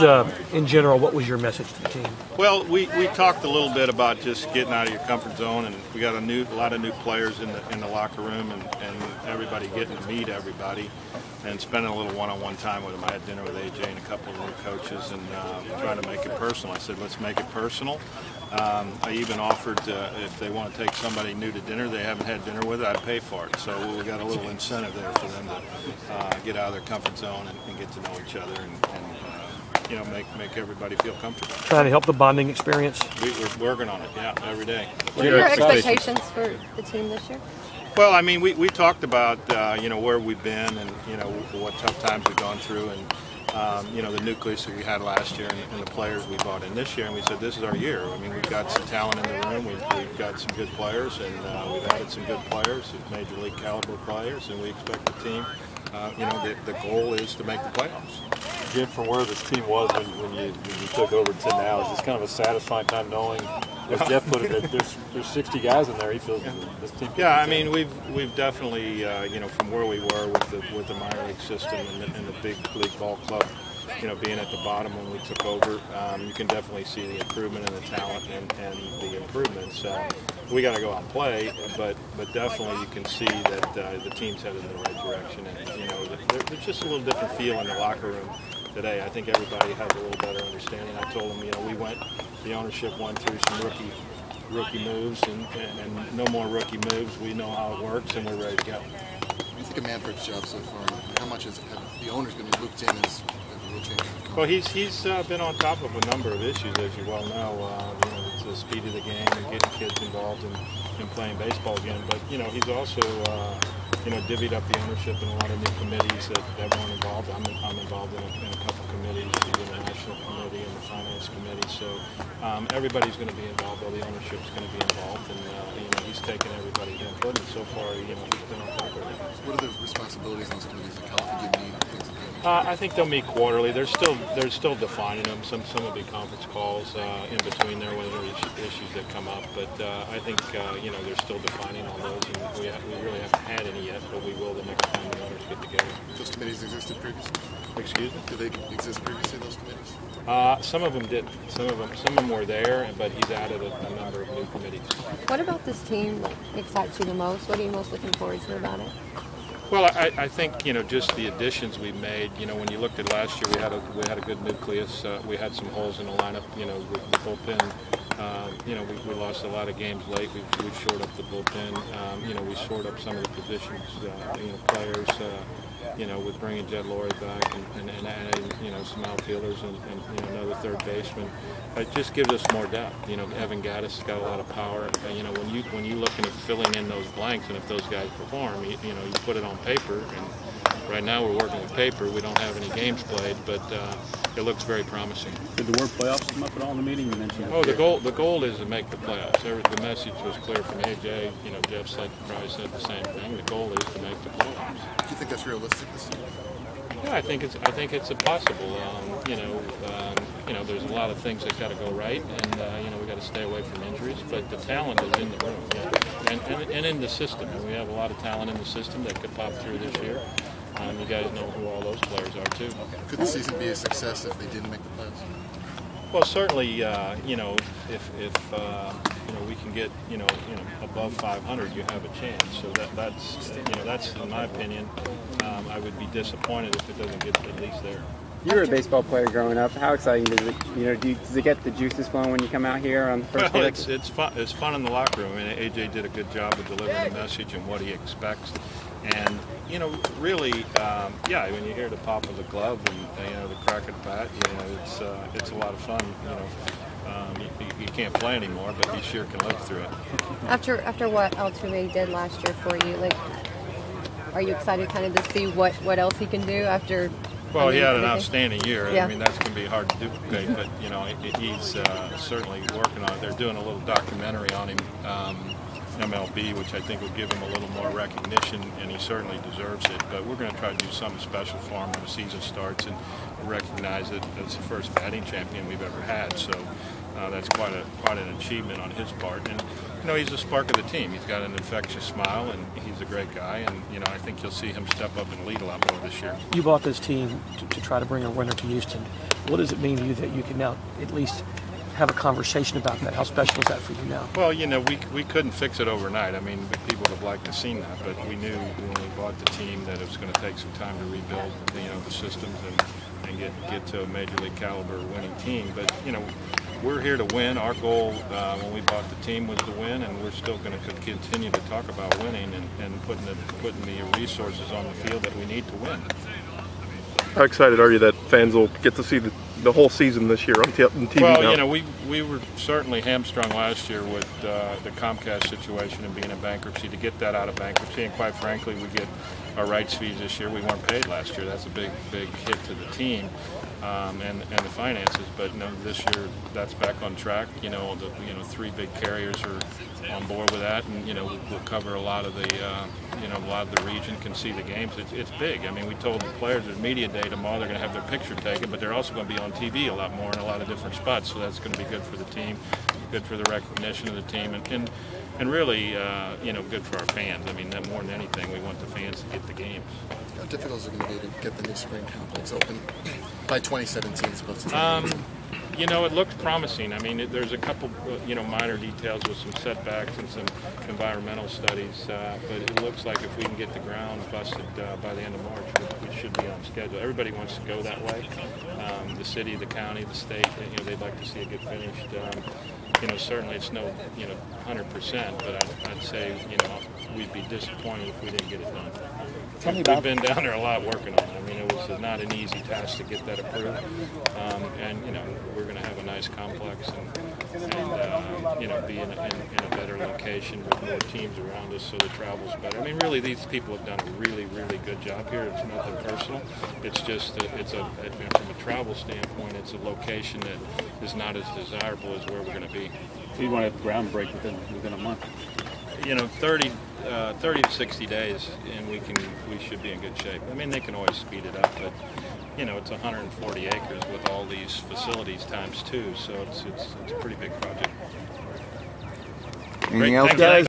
In general, what was your message to the team? Well, we talked a little bit about just getting out of your comfort zone, and we got a lot of new players in the locker room, and everybody getting to meet everybody and spending a little one-on-one time with them. I had dinner with AJ and a couple of new coaches, and trying to make it personal. I said, let's make it personal. I even offered if they want to take somebody new to dinner they haven't had dinner with, I'd pay for it. So we got a little incentive there for them to get out of their comfort zone and get to know each other and you know, make everybody feel comfortable. Trying to help the bonding experience? We're working on it, yeah, every day. What are your expectations for the team this year? Well, I mean, we talked about, you know, where we've been and, you know, what tough times we've gone through and, you know, the nucleus that we had last year and the players we brought in this year. And we said, this is our year. I mean, we've got some talent in the room. We've got some good players, and we've added some good players, major league caliber players, and we expect the team, you know, the goal is to make the playoffs. Jim, from where this team was when you took over to now, is this kind of a satisfying time knowing, as Jeff put it, there's 60 guys in there. He feels this team. Yeah, I mean we've definitely you know, from where we were with the minor league system and the big league ball club, you know, being at the bottom when we took over, you can definitely see the improvement in the talent and the improvements. We got to go out and play, but definitely you can see that the team's headed in the right direction, and you know, there's just a little different feel in the locker room today. I think everybody has a little better understanding. I told them, you know, the ownership went through some rookie moves, and no more rookie moves. We know how it works, and we're ready to go. What do you think of Manfred's job so far? How much has the owner's been looped in as the real changes? Well, he's been on top of a number of issues, as you well know. You know, it's the speed of the game and getting kids involved in playing baseball again. But you know, he's also you know, divvied up the ownership in a lot of new committees that weren't involved. I'm involved in a couple committees, the International Committee and the Finance Committee. So everybody's going to be involved. All the ownership's going to be involved, and you know, he's taken everybody's input, and so far, you know, he's been on top of it. What are the responsibilities in those committees? Like how often do you meet? Things like that? I think they'll meet quarterly. They're still defining them. Some will be conference calls in between there when there are issues that come up. But I think you know, they're still defining all those, and we really haven't had any yet, but we will the next time the owners get together. Those committees existed previously? Excuse me? Did they exist previously, those committees? Some of them didn't. Some of them were there, but he's added a number of new committees. What about this team excites you the most? What are you most looking forward to about it? Well, I think, you know, just the additions we made. You know, when you looked at last year, we had a good nucleus. We had some holes in the lineup. You know, with the bullpen. You know, we lost a lot of games late. We've shored up the bullpen. You know, we shored up some of the positions. You know, players. You know, with bringing Jed Laurie back and adding, you know, some outfielders and you know, another third baseman, it just gives us more depth. You know, Evan Gaddis has got a lot of power. You know, when you looking at filling in those blanks, and if those guys perform, you know, you put it on paper. And right now we're working with paper. We don't have any games played, but it looks very promising. Did the word playoffs come up at all in the meeting? You mentioned. Oh, the goal is to make the playoffs. The message was clear from AJ. You know, Jeff probably said the same thing. The goal is to make the playoffs. Do you think that's realistic this year? Yeah, I think it's a possible. You know, there's a lot of things that got to go right, and you know, we got to stay away from injuries. But the talent is in the room, and in the system. And we have a lot of talent in the system that could pop through this year. You guys know who all those players are too. Could the season be a success if they didn't make the playoffs? Well, certainly, you know, if you know, we can get you know above 500, you have a chance. So that's in my opinion. I would be disappointed if it doesn't get at least there. You were a baseball player growing up. How exciting does it? You know, does it get the juices flowing when you come out here on the first day? Well, it's fun. It's fun in the locker room. I mean, AJ did a good job of delivering the message and what he expects. And you know, really, yeah, when you hear the pop of the glove and you know, the crack of the bat, you know, it's a lot of fun. You know, you can't play anymore, but you sure can live through it. After what Altuve did last year for you, like, are you excited kind of to see what else he can do after? Well, he had an outstanding year. Yeah. I mean, that's going to be hard to duplicate, but you know, he's certainly working on it. They're doing a little documentary on him. MLB, which I think will give him a little more recognition, and he certainly deserves it. But we're going to try to do something special for him when the season starts and recognize it as the first batting champion we've ever had. So, that's quite an achievement on his part. And you know, he's the spark of the team. He's got an infectious smile, and he's a great guy. And you know, I think you'll see him step up and lead a lot more this year. You bought this team to try to bring a winner to Houston. What does it mean to you that you can now at least have a conversation about that? How special is that for you now? Well, you know, we couldn't fix it overnight. I mean, people would have liked to have seen that, but we knew when we bought the team that it was going to take some time to rebuild, you know, the systems and get to a major league caliber winning team. But you know, we're here to win. Our goal when we bought the team was to win, and we're still going to continue to talk about winning and putting the resources on the field that we need to win. How excited are you that fans will get to see the whole season this year on TV well, now? You know, we were certainly hamstrung last year with the Comcast situation and being in bankruptcy. To get that out of bankruptcy, and quite frankly, we get our rights fees this year. We weren't paid last year. That's a big hit to the team and the finances. But you know, this year that's back on track. You know, the 3 big carriers are on board with that, and you know, we'll cover a lot of the a lot of the region can see the games. It's big. I mean, we told the players at media day tomorrow they're going to have their picture taken, but they're also going to be on TV a lot more in a lot of different spots. So that's going to be good for the team, good for the recognition of the team, and really you know, good for our fans. I mean, that more than anything, we want the fans to get the games. How difficult is it going to be to get the new spring complex open by 2017 as opposed to 2018? You know, it looks promising. I mean, there's a couple, you know, minor details with some setbacks and some environmental studies, but it looks like if we can get the ground busted by the end of March, we should be on schedule. Everybody wants to go that way. The city, the county, the state, you know, they'd like to see it get finished. You know, certainly it's no, you know, 100%, but I'd say, you know, we'd be disappointed if we didn't get it done. We've been down there a lot working on it. I mean, it was not an easy task to get that approved, and you know, we're going to have a nice complex and you know, be in a better location with more teams around us, so the travel's better. I mean, really, these people have done a really good job here. It's nothing personal. It's just from a travel standpoint, it's a location that is not as desirable as where we're going to be. So you want to have ground break within a month? You know, 30 to 60 days, and we should be in good shape. I mean, they can always speed it up, but you know, it's 140 acres with all these facilities times 2, so it's a pretty big project. Anything else, guys?